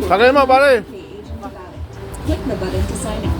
Tagay mo, pare. Click the button to sign up.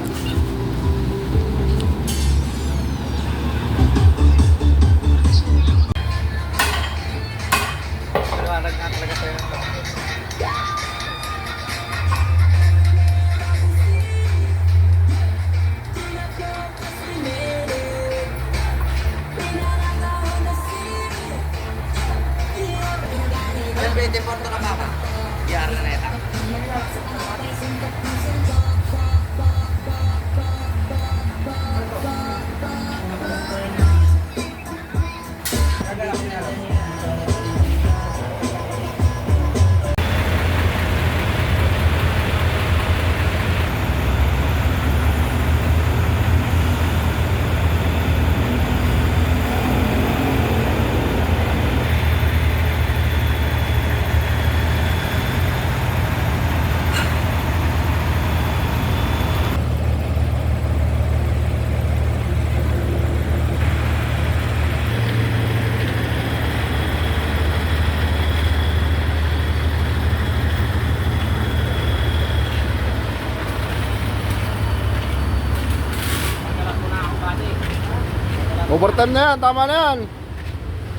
Overtime na yan, tama na yan.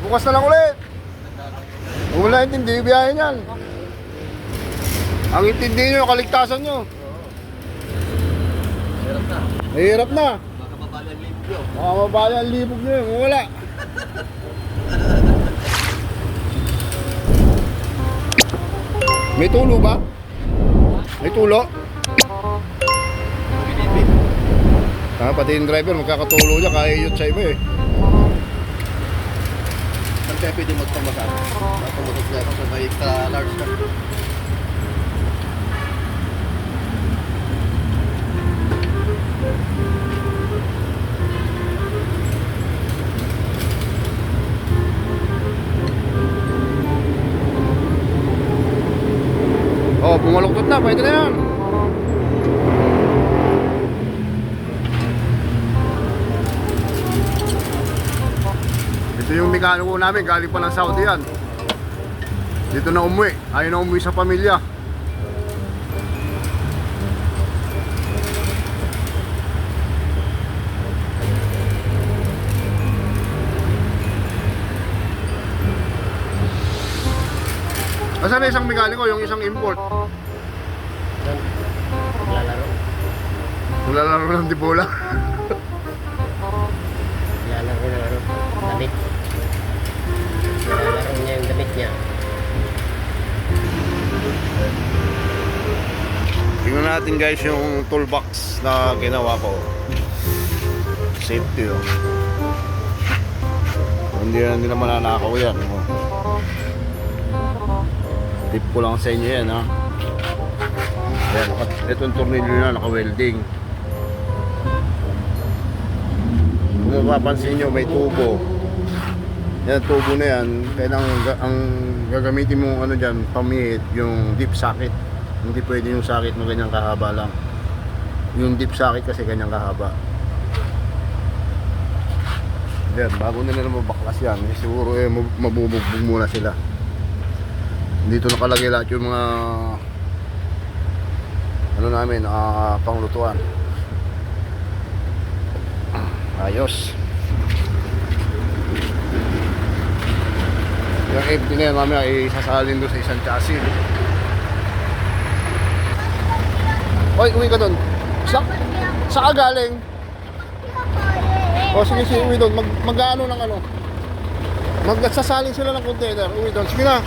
Bukas na lang ulit. Kung wala intindi, biyahe niyan. Ang intindi nyo, kaligtasan nyo. Hirap na. Mahirap na. Baka mabali ang libro. Baka mabali ang libog nyo, kung wala. May tulo ba? May tulo? Pati yung driver, magkakatulo niya, kaya yun sa iba eh. Saan kaya pwede magpamasan? Magpamasan siya ako sa may large na. Oh, pumaluktot na, pwede na yan. Ito yung mekaniko namin, galing pa ng Saudi yan. Dito na umuwi, ayaw na umuwi sa pamilya. Asan na isang mekaniko, yung isang import? Lalaro. Lalaro ng dibola. Lalaro ng ano, damit. Lalaro niya yung damit niya. Tingnan natin guys yung toolbox na ginawa ko. Safety oh. Hindi naman nanakaw yan oh. Tip ko lang sa inyo yan ha. Ayan, itong tornilyo na naka-welding. Kung mapapansin nyo may tubo. Yan tubo na yan. Kailangan ang gagamitin mo ano dyan, pamihit yung deep socket. Hindi pwede yung socket na ganyang kahaba lang. Yung deep socket kasi ganyang kahaba. Yan, bago nila mabaklas yan, siguro mabubugbog muna sila. Dito nakalagay lahat yung mga ano namin, panglutuan. Ayos. Yung empty na yan, mamaya isasalin doon sa isang chassis. Oy, uwi ka doon. Saan ka galing? O sige, uwi doon. Mag-ano ng ano. Magsasalin sila ng container. Uwi doon. Sige na.